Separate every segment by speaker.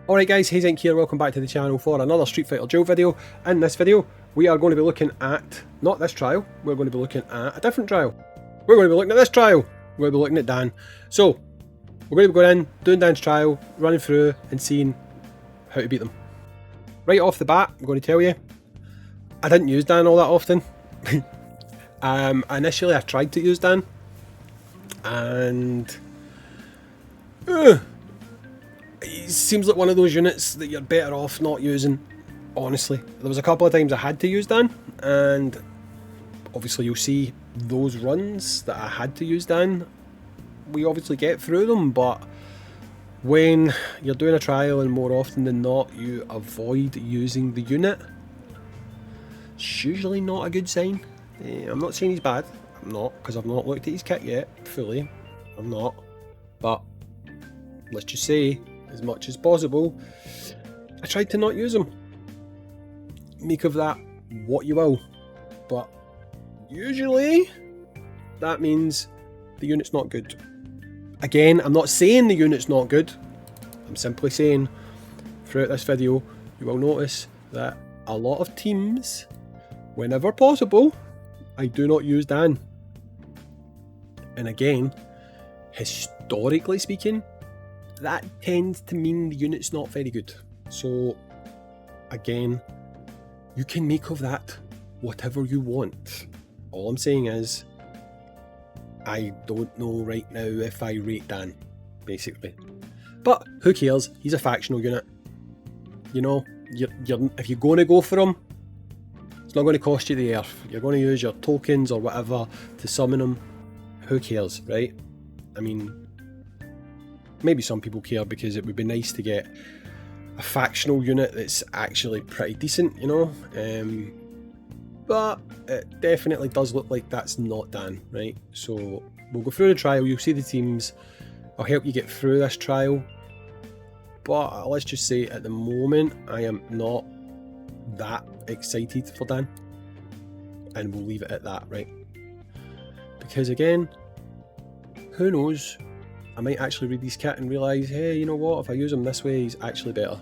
Speaker 1: Alright guys, Hayzink here, welcome back to the channel for another Street Fighter Duel video. In this video, we are going to be looking at, not this trial, we're going to be looking at a different trial. We're going to be looking at this trial. We're going to be looking at Dan. So, we're going to be going in, doing Dan's trial, running through and seeing how to beat them. Right off the bat, I'm going to tell you, I didn't use Dan all that often. Initially I tried to use Dan, and it seems like one of those units that you're better off not using, honestly. There was a couple of times I had to use Dan, and obviously you'll see those runs that I had to use Dan, we obviously get through them, but when you're doing a trial and more often than not you avoid using the unit, it's usually not a good sign. I'm not saying he's bad, I'm not, because I've not looked at his kit yet, fully, I'm not, but let's just say, as much as possible, I tried to not use him. Make of that what you will, but usually that means the unit's not good. Again, I'm not saying the unit's not good, I'm simply saying throughout this video you will notice that a lot of teams, whenever possible, I do not use Dan. And again, historically speaking, that tends to mean the unit's not very good. So again, you can make of that whatever you want. All I'm saying is, I don't know right now if I rate Dan, basically. But who cares? He's a factional unit. You know, if you're going to go for him, it's not going to cost you the earth. You're going to use your tokens or whatever to summon him. Who cares, right? I mean, maybe some people care because it would be nice to get a factional unit that's actually pretty decent, you know? But it definitely does look like that's not Dan, right? So we'll go through the trial, you'll see the teams, I'll help you get through this trial. But let's just say at the moment, I am not that excited for Dan. And we'll leave it at that, right? Because again, who knows? I might actually read his kit and realise, hey, you know what, if I use him this way, he's actually better.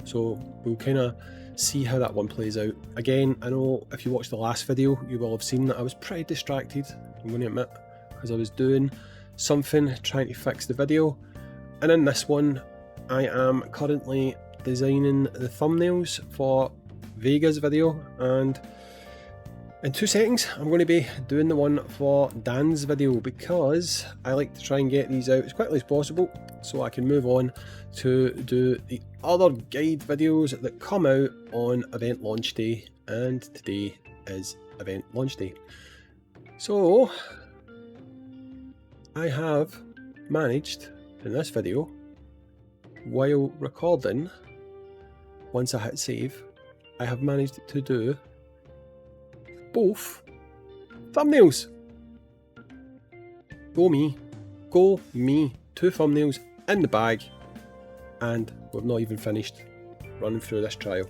Speaker 1: So we'll kind of see how that one plays out. Again, I know if you watched the last video, you will have seen that I was pretty distracted, I'm going to admit, because I was doing something trying to fix the video. And in this one, I am currently designing the thumbnails for Vega's video, and in 2 seconds I'm going to be doing the one for Dan's video, because I like to try and get these out as quickly as possible so I can move on to do the other guide videos that come out on event launch day, and today is event launch day. So I have managed in this video, while recording, once I hit save, I have managed to do both thumbnails. Go me, 2 thumbnails in the bag, and we've not even finished running through this trial.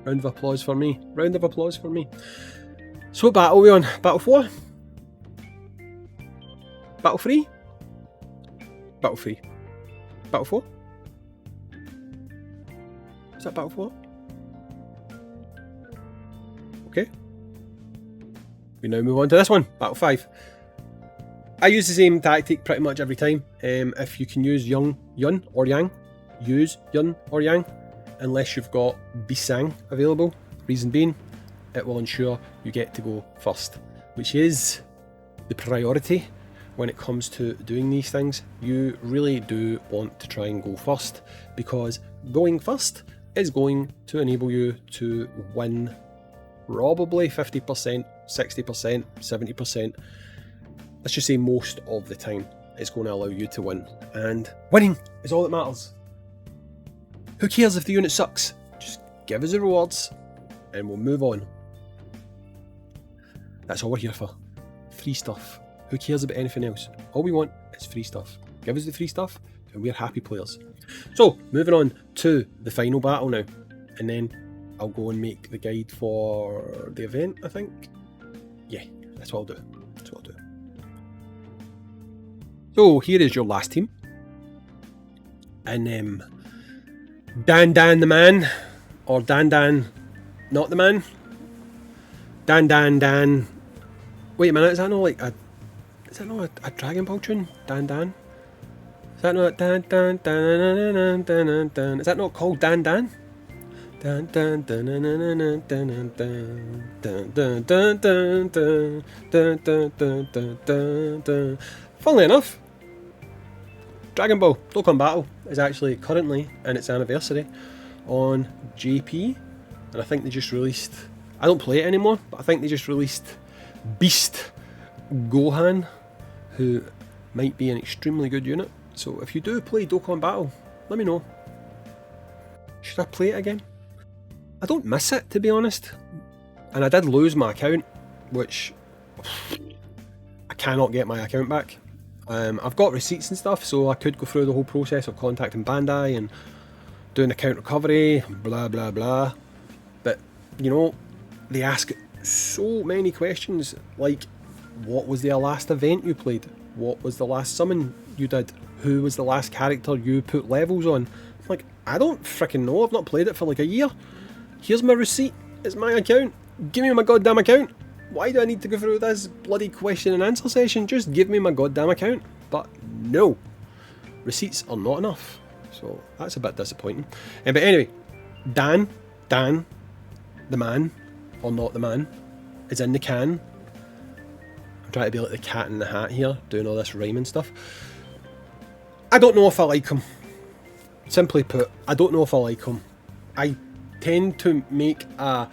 Speaker 1: Round of applause for me, round of applause for me. So what battle are we on? Battle 4? Battle 3? Battle 3. Battle 4? Is that Battle 4? Okay. We now move on to this one, Battle 5. I use the same tactic pretty much every time. If you can use Yun or Yang, use Yun or Yang, unless you've got Bisang available. Reason being, it will ensure you get to go first, which is the priority when it comes to doing these things. You really do want to try and go first, because going first is going to enable you to win probably 50%, 60%, 70%. Let's just say most of the time it's going to allow you to win. And winning is all that matters. Who cares if the unit sucks? Just give us the rewards and we'll move on. That's all we're here for. Free stuff. Who cares about anything else? All we want is free stuff. Give us the free stuff and we're happy players. So, moving on to the final battle now. And then I'll go and make the guide for the event, I think. Yeah, that's what I'll do. That's what I'll do. So here is your last team. and Dan Dan the man, or Dan Dan not the man. Dan. Wait a minute, is that not like a Dragon Ball tune? Dan Dan? Is that not Dan Dan Dan Dan Dan Dan? Is that not called Dan Dan? Dun dun dun dun dun dun dun dun dun dun dun dun dun dun dun dun dun. Funnily enough, Dragon Ball Dokkan Battle is actually currently in its anniversary on JP, and I think they just released, I don't play it anymore, but I think they just released Beast Gohan, who might be an extremely good unit. So if you do play Dokkan Battle, let me know. Should I play it again? I don't miss it, to be honest, and I did lose my account, which I cannot get my account back. I've got receipts and stuff, so I could go through the whole process of contacting Bandai and doing account recovery, blah blah blah, but you know, they ask so many questions, like what was the last event you played, what was the last summon you did, who was the last character you put levels on. I'm like, I don't freaking know, I've not played it for like a year. Here's my receipt, it's my account, give me my goddamn account. Why do I need to go through this bloody question and answer session? Just give me my goddamn account. But no, receipts are not enough, so that's a bit disappointing. But anyway, Dan, the man, or not the man, is in the can. I'm trying to be like the cat in the hat here, doing all this rhyming stuff. I don't know if I like him. Simply put, I don't know if I like him. I tend to make a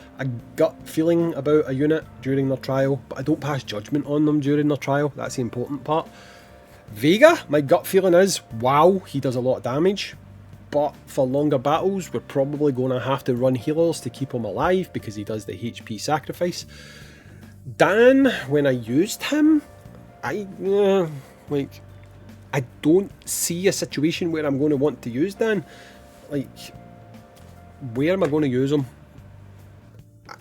Speaker 1: gut feeling about a unit during their trial, but I don't pass judgment on them during their trial. That's the important part. Vega, my gut feeling is, wow, he does a lot of damage, but for longer battles we're probably going to have to run healers to keep him alive because he does the HP sacrifice. Dan, when I used him, I don't see a situation where I'm going to want to use Dan. Like, where am I going to use him?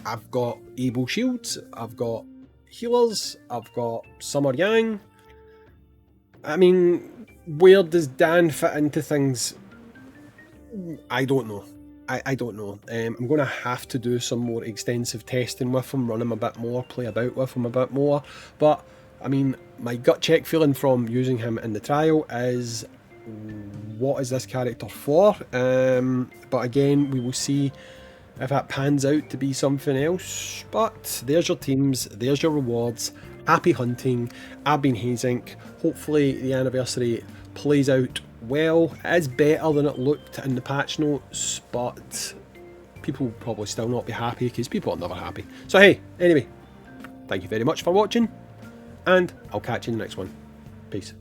Speaker 1: I've got able shields, I've got healers, I've got Summer Yang. I mean, where does Dan fit into things? I don't know. I don't know. I'm going to have to do some more extensive testing with him, run him a bit more, play about with him a bit more. But, I mean, my gut check feeling from using him in the trial is, what is this character for? But again, we will see if that pans out to be something else. But there's your teams, there's your rewards. Happy hunting. I've been Hayzink. Hopefully the anniversary plays out well. It is better than it looked in the patch notes, but people will probably still not be happy because people are never happy. So hey, anyway, thank you very much for watching, and I'll catch you in the next one. Peace.